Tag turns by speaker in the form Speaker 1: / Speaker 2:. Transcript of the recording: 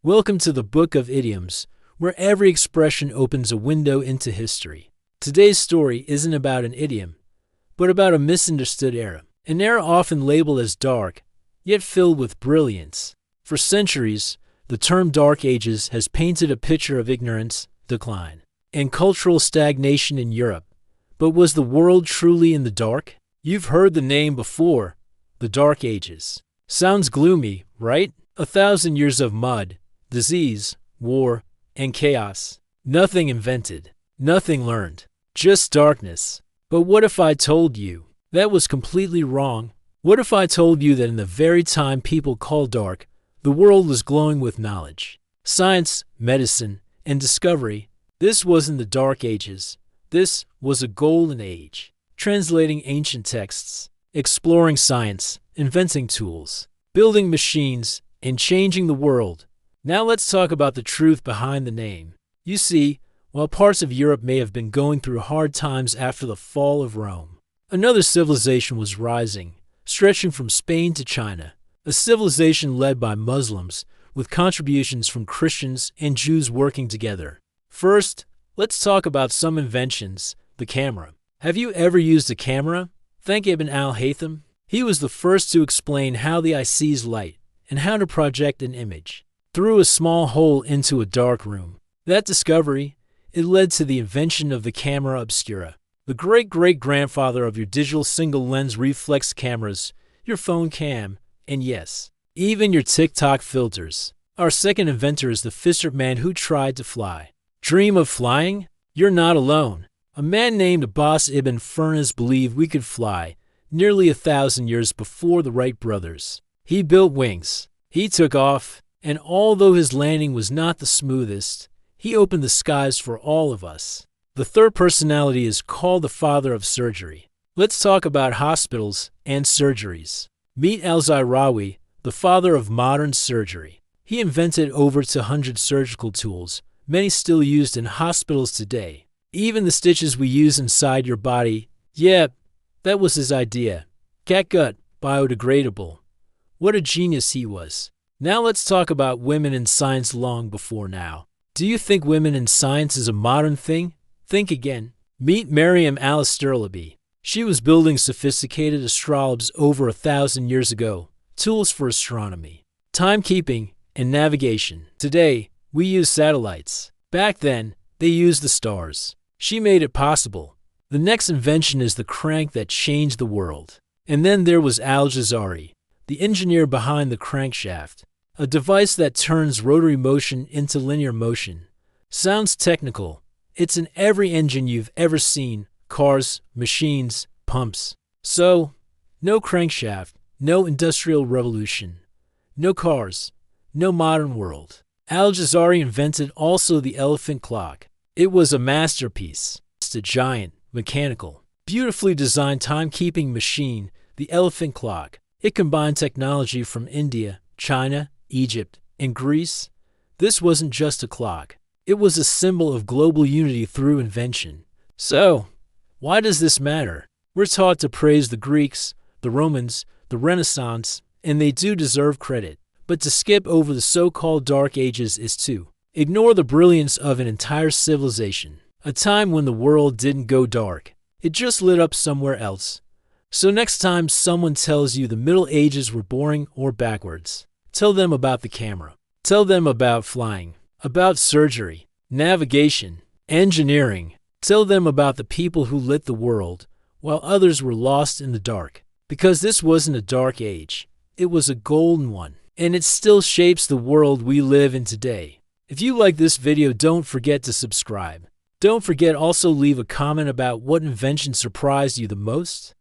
Speaker 1: Welcome to the Book of Idioms, where every expression opens a window into history. Today's story isn't about an idiom, but about a misunderstood era. An era often labeled as dark, yet filled with brilliance. For centuries, the term Dark Ages has painted a picture of ignorance, decline, and cultural stagnation in Europe. But was the world truly in the dark? You've heard the name before, the Dark Ages. Sounds gloomy, right? 1,000 years of mud, disease, war, and chaos. Nothing invented, nothing learned, just darkness. But what if I told you that was completely wrong? What if I told you that in the very time people call dark, the world was glowing with knowledge, science, medicine, and discovery? This wasn't the Dark Ages. This was a golden age, translating ancient texts, exploring science, inventing tools, building machines, and changing the world. Now let's talk about the truth behind the name. You see, while parts of Europe may have been going through hard times after the fall of Rome, another civilization was rising, stretching from Spain to China, a civilization led by Muslims, with contributions from Christians and Jews working together. First, let's talk about some inventions. The camera. Have you ever used a camera? Think Ibn al-Haytham. He was the first to explain how the eye sees light and how to project an image through a small hole into a dark room. That discovery, it led to the invention of the camera obscura, the great-great-grandfather of your digital single-lens reflex cameras, your phone cam, and yes, even your TikTok filters. Our second inventor is the fisherman who tried to fly. Dream of flying? You're not alone. A man named Abbas ibn Firnas believed we could fly nearly 1,000 years before the Wright brothers. He built wings. He took off, and although his landing was not the smoothest, he opened the skies for all of us. The third personality is called the father of surgery. Let's talk about hospitals and surgeries. Meet al-Zahrawi, the father of modern surgery. He invented over 200 surgical tools, many still used in hospitals today. Even the stitches we use inside your body, yeah, that was his idea. Catgut, biodegradable. What a genius he was. Now let's talk about women in science long before now. Do you think women in science is a modern thing? Think again. Meet Miriam al-Astronomy. She was building sophisticated astrolabes over 1,000 years ago, tools for astronomy, timekeeping, and navigation. Today, we use satellites. Back then, they used the stars. She made it possible. The next invention is the crank that changed the world. And then there was al-Jazari, the engineer behind the crankshaft, a device that turns rotary motion into linear motion. Sounds technical. It's in every engine you've ever seen: cars, machines, pumps. So, no crankshaft, no industrial revolution, no cars, no modern world. Al-Jazari invented also the elephant clock. It was a masterpiece. It's a giant, mechanical, beautifully designed timekeeping machine, the elephant clock. It combined technology from India, China, Egypt, and Greece. This wasn't just a clock. It was a symbol of global unity through invention. So, why does this matter? We're taught to praise the Greeks, the Romans, the Renaissance, and they do deserve credit. But to skip over the so-called Dark Ages is to ignore the brilliance of an entire civilization, a time when the world didn't go dark. It just lit up somewhere else. So next time someone tells you the Middle Ages were boring or backwards, tell them about the camera. Tell them about flying, about surgery, navigation, engineering. Tell them about the people who lit the world while others were lost in the dark. Because this wasn't a dark age. It was a golden one. And it still shapes the world we live in today. If you like this video, don't forget to subscribe. Don't forget also leave a comment about what invention surprised you the most.